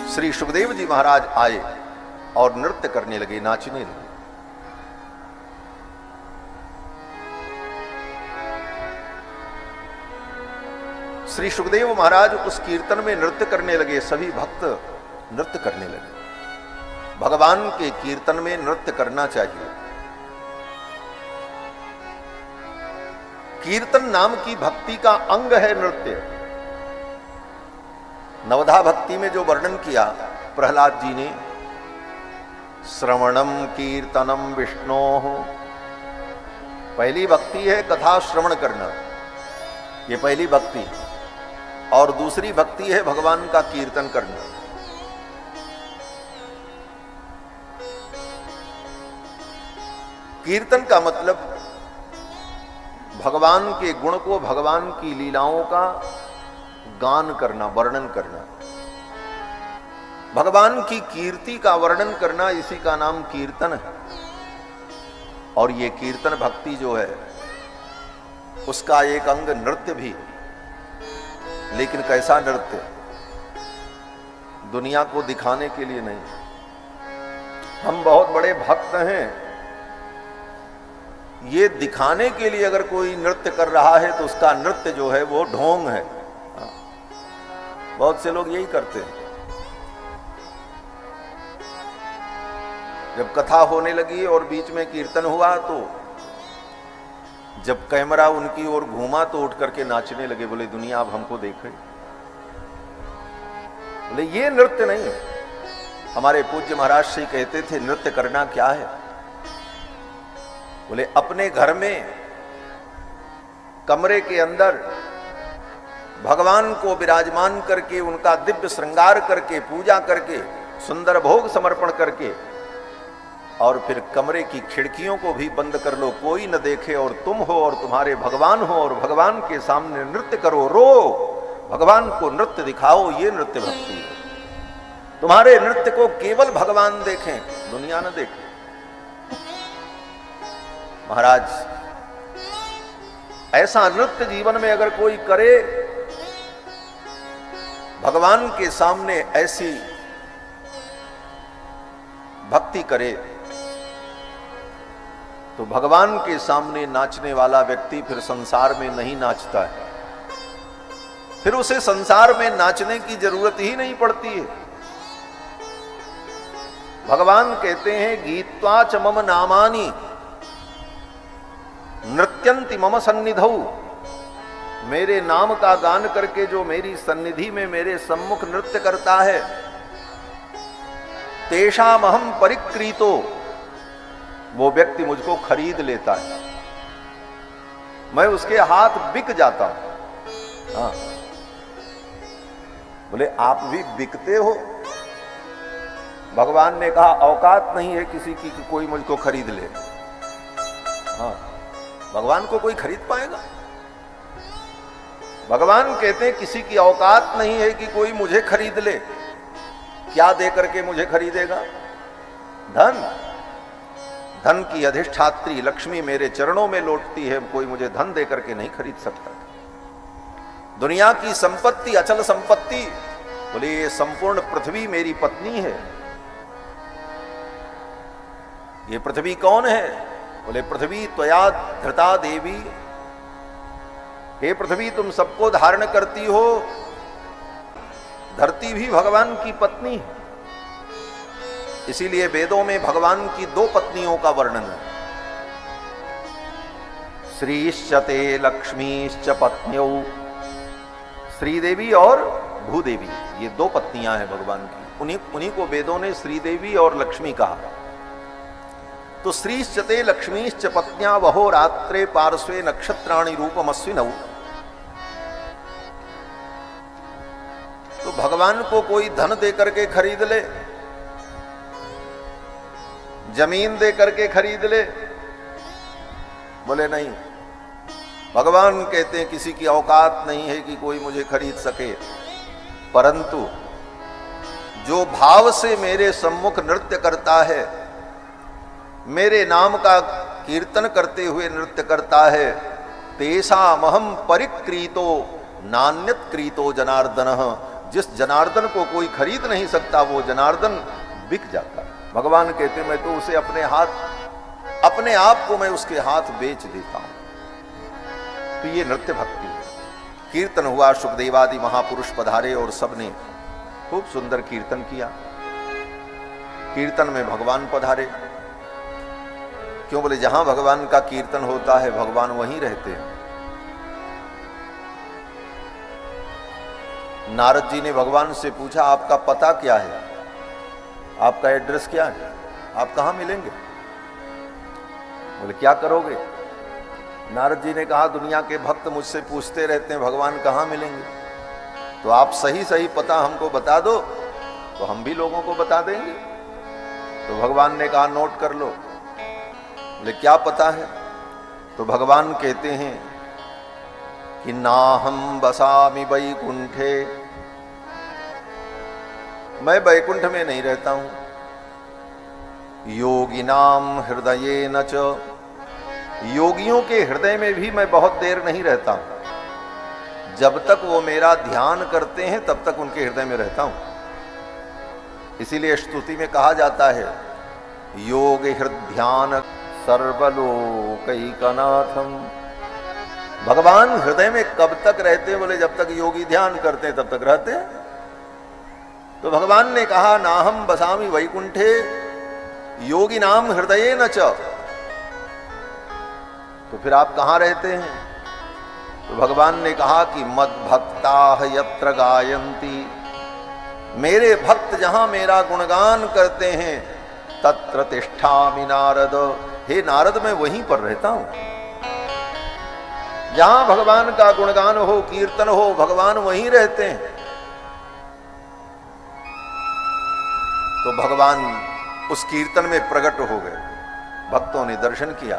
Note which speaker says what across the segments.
Speaker 1: श्री सुखदेव जी महाराज आए और नृत्य करने लगे, नाचने लगे। श्री सुखदेव महाराज उस कीर्तन में नृत्य करने लगे, सभी भक्त नृत्य करने लगे। भगवान के कीर्तन में नृत्य करना चाहिए। कीर्तन नाम की भक्ति का अंग है नृत्य। नवधा भक्ति में जो वर्णन किया प्रहलाद जी ने, श्रवणम कीर्तनम विष्णोः, पहली भक्ति है कथा श्रवण करना, ये पहली भक्ति। और दूसरी भक्ति है भगवान का कीर्तन करना। कीर्तन का मतलब भगवान के गुण को, भगवान की लीलाओं का गान करना, वर्णन करना, भगवान की कीर्ति का वर्णन करना, इसी का नाम कीर्तन है। और ये कीर्तन भक्ति जो है उसका एक अंग नृत्य भी। लेकिन कैसा नृत्य? दुनिया को दिखाने के लिए नहीं। हम बहुत बड़े भक्त हैं, ये दिखाने के लिए अगर कोई नृत्य कर रहा है तो उसका नृत्य जो है वो ढोंग है। बहुत से लोग यही करते हैं। जब कथा होने लगी और बीच में कीर्तन हुआ तो जब कैमरा उनकी ओर घूमा तो उठ करके नाचने लगे, बोले दुनिया अब हमको देखे। बोले ये नृत्य नहीं है। हमारे पूज्य महाराज श्री कहते थे नृत्य करना क्या है? बोले अपने घर में कमरे के अंदर भगवान को विराजमान करके, उनका दिव्य श्रृंगार करके, पूजा करके, सुंदर भोग समर्पण करके, और फिर कमरे की खिड़कियों को भी बंद कर लो, कोई न देखे, और तुम हो और तुम्हारे भगवान हो, और भगवान के सामने नृत्य करो, रो, भगवान को नृत्य दिखाओ। ये नृत्य भक्ति है। तुम्हारे नृत्य को केवल भगवान देखें, दुनिया न देखे। महाराज ऐसा नृत्य जीवन में अगर कोई करे, भगवान के सामने ऐसी भक्ति करे, तो भगवान के सामने नाचने वाला व्यक्ति फिर संसार में नहीं नाचता है। फिर उसे संसार में नाचने की जरूरत ही नहीं पड़ती है। भगवान कहते हैं गीत्वा च मम नामानि नृत्यन्ति मम सन्निधौ, मेरे नाम का गान करके जो मेरी सन्निधि में मेरे सम्मुख नृत्य करता है, तेषामहं परिक्रीतो, वो व्यक्ति मुझको खरीद लेता है, मैं उसके हाथ बिक जाता हूं। हाँ, बोले आप भी बिकते हो? भगवान ने कहा औकात नहीं है किसी की कि कोई मुझको खरीद ले। हाँ, भगवान को कोई खरीद पाएगा? भगवान कहते हैं किसी की औकात नहीं है कि कोई मुझे खरीद ले। क्या दे करके मुझे खरीदेगा? धन। धन की अधिष्ठात्री लक्ष्मी मेरे चरणों में लौटती है, कोई मुझे धन दे करके नहीं खरीद सकता। दुनिया की संपत्ति, अचल संपत्ति, बोले ये संपूर्ण पृथ्वी मेरी पत्नी है। ये पृथ्वी कौन है? बोले पृथ्वी त्वया धृता देवी, हे पृथ्वी तुम सबको धारण करती हो। धरती भी भगवान की पत्नी है। इसीलिए वेदों में भगवान की दो पत्नियों का वर्णन है, श्रीश्चते लक्ष्मीश्च पत्न्यौ, श्रीदेवी और भूदेवी, ये दो पत्नियां हैं भगवान की। उन्हीं को वेदों ने श्रीदेवी और लक्ष्मी कहा। तो श्रीश्चते लक्ष्मीश्च पत्न्या वहो रात्रे पार्श्वे नक्षत्राणि रूपमस्विनौ। तो भगवान को कोई धन दे करके खरीद ले, जमीन दे करके खरीद ले? बोले नहीं। भगवान कहते हैं किसी की औकात नहीं है कि कोई मुझे खरीद सके, परंतु जो भाव से मेरे सम्मुख नृत्य करता है, मेरे नाम का कीर्तन करते हुए नृत्य करता है, तेषामहं परिक्रीतो नान्यत क्रीतो जनार्दनः, जिस जनार्दन को कोई खरीद नहीं सकता वो जनार्दन बिक जाता है। भगवान कहते मैं तो उसे अपने आप को मैं उसके हाथ बेच देता हूं। तो ये नृत्य भक्ति है। कीर्तन हुआ, सुखदेवादि महापुरुष पधारे और सबने खूब सुंदर कीर्तन किया। कीर्तन में भगवान पधारे। क्यों बोले जहां भगवान का कीर्तन होता है भगवान वहीं रहते हैं। नारद जी ने भगवान से पूछा आपका पता क्या है, आपका एड्रेस क्या है, आप कहां मिलेंगे? बोले क्या करोगे? नारद जी ने कहा दुनिया के भक्त मुझसे पूछते रहते हैं भगवान कहां मिलेंगे, तो आप सही सही पता हमको बता दो तो हम भी लोगों को बता देंगे। तो भगवान ने कहा नोट कर लो। बोले क्या पता है? तो भगवान कहते हैं कि नाहम बसामि वैकुंठे, मैं वैकुंठ में नहीं रहता हूं। योगिनाम हृदयेन च, योगियों के हृदय में भी मैं बहुत देर नहीं रहता हूं। जब तक वो मेरा ध्यान करते हैं तब तक उनके हृदय में रहता हूं। इसीलिए स्तुति में कहा जाता है योग हृदय सर्वलोकैकनाथम। भगवान हृदय में कब तक रहते हैं? बोले जब तक योगी ध्यान करते हैं तब तक रहते हैं। तो भगवान ने कहा नाहम बसामि वैकुंठे योगी नाम हृदये न च, तो फिर आप कहां रहते हैं? तो भगवान ने कहा कि मद भक्ता यत्र गायन्ति, मेरे भक्त जहां मेरा गुणगान करते हैं तत्र तिष्ठामि नारद, हे नारद मैं वहीं पर रहता हूं। जहां भगवान का गुणगान हो, कीर्तन हो, भगवान वहीं रहते हैं। तो भगवान उस कीर्तन में प्रकट हो गए। भक्तों ने दर्शन किया।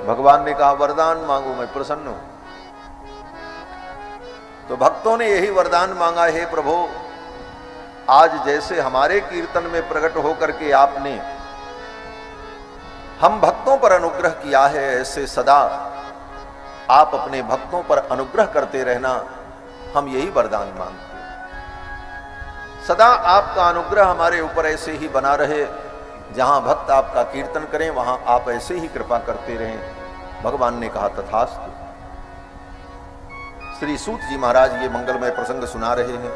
Speaker 1: भगवान ने कहा वरदान मांगो मैं प्रसन्न हूं। तो भक्तों ने यही वरदान मांगा, हे प्रभु आज जैसे हमारे कीर्तन में प्रकट होकर के आपने हम भक्तों पर अनुग्रह किया है, ऐसे सदा आप अपने भक्तों पर अनुग्रह करते रहना, हम यही वरदान मांगते हैं। सदा आपका अनुग्रह हमारे ऊपर ऐसे ही बना रहे, जहां भक्त आपका कीर्तन करें वहां आप ऐसे ही कृपा करते रहें। भगवान ने कहा तथास्तु। श्री सूत जी महाराज ये मंगलमय प्रसंग सुना रहे हैं।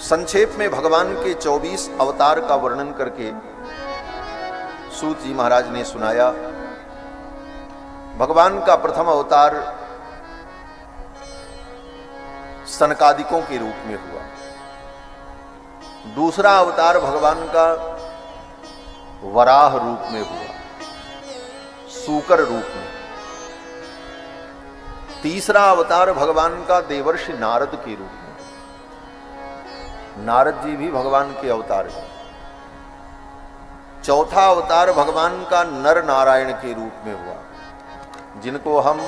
Speaker 1: संक्षेप में भगवान के 24 अवतार का वर्णन करके सूत जी महाराज ने सुनाया। भगवान का प्रथम अवतार सनकादिकों के रूप में हुआ। दूसरा अवतार भगवान का वराह रूप में हुआ, सूकर रूप में। तीसरा अवतार भगवान का देवर्षि नारद के रूप में। नारद जी भी भगवान के अवतार हैं। चौथा अवतार भगवान का नर नारायण के रूप में हुआ, जिनको हम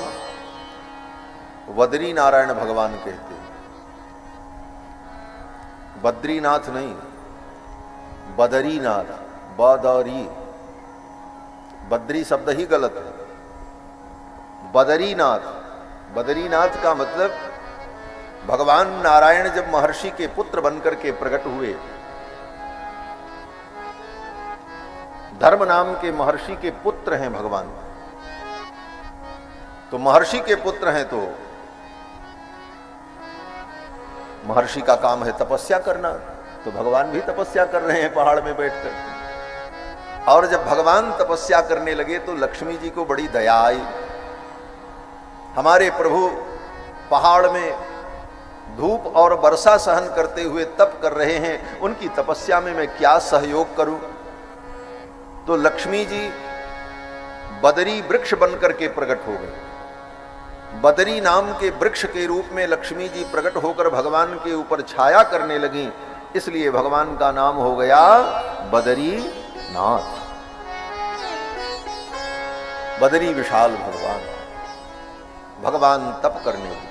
Speaker 1: बद्री नारायण भगवान कहते हैं। बद्रीनाथ नहीं, बदरीनाथ, बदरी, बद्री शब्द ही गलत है। बदरीनाथ, बदरीनाथ का मतलब भगवान नारायण जब महर्षि के पुत्र बनकर के प्रकट हुए, धर्म नाम के महर्षि के पुत्र हैं भगवान। तो महर्षि के पुत्र हैं तो महर्षि का काम है तपस्या करना, तो भगवान भी तपस्या कर रहे हैं पहाड़ में बैठकर। और जब भगवान तपस्या करने लगे तो लक्ष्मी जी को बड़ी दया आई। हमारे प्रभु पहाड़ में धूप और वर्षा सहन करते हुए तप कर रहे हैं, उनकी तपस्या में मैं क्या सहयोग करूं? तो लक्ष्मी जी बदरी वृक्ष बनकर के प्रकट हो गए। बदरी नाम के वृक्ष के रूप में लक्ष्मी जी प्रकट होकर भगवान के ऊपर छाया करने लगी, इसलिए भगवान का नाम हो गया बदरीनाथ। बदरी विशाल भगवान, भगवान तप करने लगे।